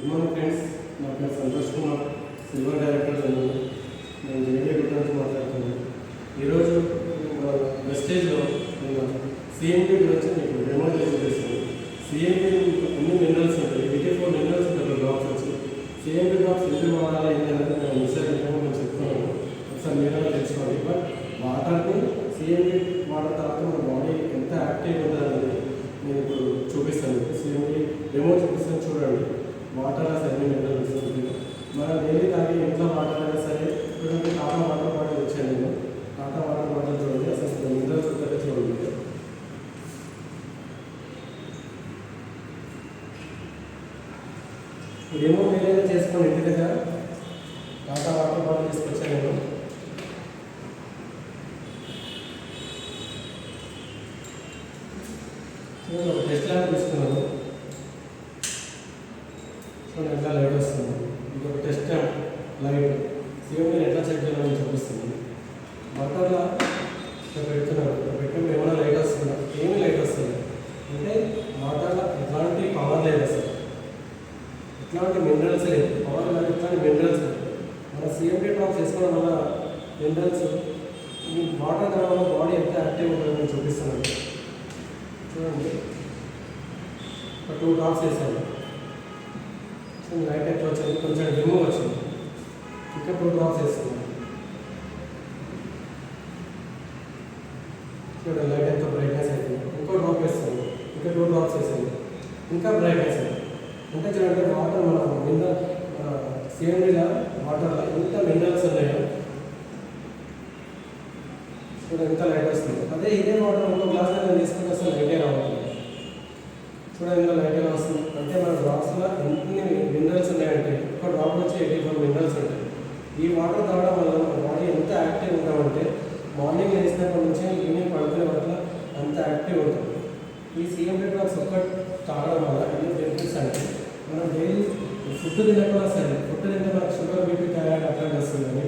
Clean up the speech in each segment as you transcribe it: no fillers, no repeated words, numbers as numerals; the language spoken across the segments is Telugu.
గుడ్ మార్నింగ్ ఫ్రెండ్స్, నా పేరు సంతోష్ కుమార్, సిల్వర్ డైరెక్టర్. నేను జేడీ గుడ్ నుంచి మాట్లాడుతున్నాను. ఈరోజు మన వెస్టేజ్లో నేను సిఎంపీ గురించి మీకు డెమో చూపిస్తాను. సిఎంపీ అన్ని మినరల్స్ ఉంటాయి, 84 మినరల్స్ ఉంటాయి డ్రాప్స్ వచ్చి. సిఎంపీ డ్రాప్స్ ఎందుకు వాడాలి ఏంటంటే నేను మిస్టర్ నేను చెప్తున్నాను, ఒకసారి మీరు తెలుసుకోవాలి. బట్ వాటర్ని సిఎంపీ వాటర్ తర్వాత మన బాడీ ఎంత యాక్టివ్ ఉంటుందనేది నేను ఇప్పుడు చూపిస్తాను. సిఎంపీ డెమో చూపిస్తాను, చూడండి. వాటర్ అన్ని మినరల్స్ ఉంటుంది. మనం డైలీ తాగే ఇంట్లో వాటర్ అయినా సరే చూడండి. టాటా వాటర్ బాటిల్ వచ్చాను నేను. టాటా వాటర్ బాటిల్ చూడండి, అసలు మినరల్స్ ఉంటుందో చూడండి. డెమో మీరైనా చేసుకోండి ఇంటి దగ్గర. టాటా వాటర్ బాటిల్ తీసుకొచ్చాను నేను. ఒక టెస్ట్ ల్యాబ్ తీసుకున్నాను. చూడండి ఎట్లా లైట్ వస్తుంది. ఇంకొక టెస్ట్ లైట్ సిఎంపీ ఎట్లా చెక్ చేయాలని చూపిస్తుంది. బట్టర్లో ఇక్కడ పెడుతున్నాను. ఇక్కడ పెట్టినప్పుడు ఏమైనా లైట్ వస్తుందా? ఏమి లైట్ వస్తుంది అంటే వాటర్లో ఎట్లాంటి పవర్ లేదు, అసలు ఎట్లాంటి మినరల్స్ లేదు. పవర్ లేదు, ఎట్లాంటి మినరల్స్ లేదు. మన సిఎంపీ డ్రాప్స్ వేసుకోవడం వల్ల మినరల్స్ ఈ వాటర్ తాగడం వల్ల బాడీ ఎంత యాక్టివ్ ఉంటుందో నేను చూపిస్తున్నాను. చూడండి, ఒక 2 డ్రాప్స్ వేసాను. లైట్ ఎట్లా వచ్చింది, కొంచెం డిమ్ వచ్చింది. ఇంకా 2 డ్రాప్స్ వేస్తున్నాను. చూడండి లైట్ ఎంతో బ్రైట్నెస్ అవుతుంది. ఇంకో డ్రాప్ వేస్తాను. ఇంకా 2 డ్రాప్స్ వేసాను. ఇంకా బ్రైట్నెస్ అయింది. అంటే చూడండి వాటర్ మన మినరల్ సిఎంపీలో వాటర్లో ఎంత మినరల్స్ ఉన్నాయో చూడండి, ఎంత లైట్ వస్తుంది. అదే ఇదే వాటర్ ఇంకో గ్లాస్ నేను తీసుకుంటే అసలు లైటే రావాలి. చూడండి ఎంత లైట్ వస్తుంది. అంటే మన డ్రాప్స్లో ఎన్ని మినరల్స్ ఉన్నాయంటే ఒక డ్రాప్ వచ్చి 84 మినరల్స్ ఉంటాయి. ఈ వాటర్ తాగడం వల్ల మన బాడీ ఎంత యాక్టివ్ ఉంటామంటే మార్నింగ్ వేసినప్పటి నుంచి ఈవినింగ్ పడుకునే వరకు అంత యాక్టివ్ ఉంటుంది. ఈ సిఎంపీ డ్రాప్స్ ఒక్కటి తాగడం వల్ల ఎన్ని బెనిఫిట్స్ అంటే మనం డైలీ ఫుడ్ తినకుండా సరే, ఫుడ్ తింటే మనకు షుగర్, బీపీ, థైరాయిడ్ అట్లాంటి వస్తుంది. కానీ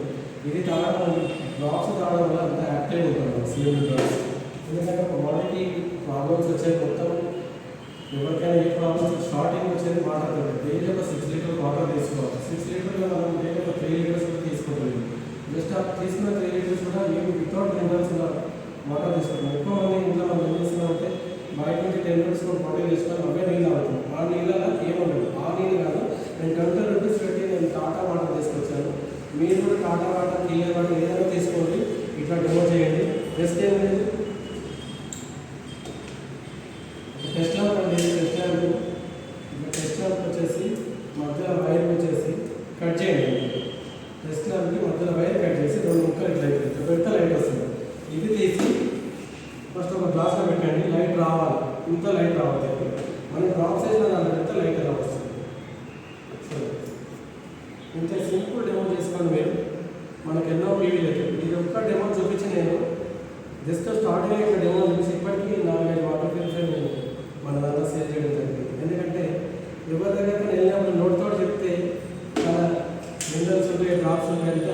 ఇది తాగడం డ్రాప్స్ తాగడం వల్ల అంత యాక్టివ్ ఉంటుంది సిఎంపీ డ్రాప్స్. ఎందుకంటే ఒక బాడీకి ప్రాబ్లమ్స్ వచ్చేది మొత్తం ఎవరికైనా ఏ ప్రాబ్లమ్స్ స్టార్టింగ్ వచ్చేది వాటర్ తోటి. డైలీ ఒక 6 లీటర్ వాటర్ తీసుకోవాలి. 6 లీటర్లో మనం డైలీ ఒక 3 లీటర్స్ కూడా తీసుకుంటాం. జస్ట్ ఆ తీసుకున్న 3 లీటర్స్ కూడా ఏమి వితౌట్ మినరల్స్ వాటర్ తీసుకుంటాం. ఎక్కువ మంది ఇంట్లో మనం ఏం చేస్తున్నామంటే బయట నుంచి 10 లీటర్స్ కూడా బాటిల్ తీసుకొని అవే నీళ్ళు అవుతుంది. ఆ నీళ్ళలో ఏముండదు. ఆ నీళ్ళు కాదు, నేను 20 రూపీస్ పెట్టి నేను టాటా వాటర్ తీసుకొచ్చాను. మీరు కూడా టాటా వాటర్, క్లియర్ వాటర్ ఏదైనా తీసుకోండి. ఇట్లా డెమో చేయండి. జస్ట్ ఏం లేదు, టెస్ట్ ల్యాంప్ అండి. టెస్ట్ ల్యాంప్ టెస్ట్ ల్యాంప్ వచ్చేసి మధ్యలో వైర్ వచ్చేసి కట్ చేయండి. టెస్ట్ ల్యాంప్కి మధ్యలో వైర్ కట్ చేసి 2 ముక్కలు ఇట్లా అయిపోతుంది. పెడితే లైట్ వస్తుంది. ఇది తీసి ఫస్ట్ ఒక గ్లాస్లో పెట్టండి. లైట్ రావాలి, ఇంత లైట్ రావాలి. మనం డ్రాప్స్ వేసిన దాన్ని పెడితే లైట్ ఎలా వస్తుంది. సరే, ఇంత సింపుల్ డెమో చేసుకోండి మీరు. మనకు ఎన్నో పీవీలు అయితే ఇది ఒక్క డెమో చూపించి నేను జస్ట్ స్టార్టింగ్ ఇక్కడ డెమో చూపించి ఇప్పటికీ 4-5 వాటర్ ప్యూరిఫైర్ నేను మన దాంట్లో సేల్ చేయడం జరిగింది. ఎందుకంటే ఎవరి దగ్గర వెళ్ళినప్పుడు నోట్తో చెప్తే చాలా మినరల్స్ ఉంటాయి, డ్రాప్స్ ఉంటాయి అంటే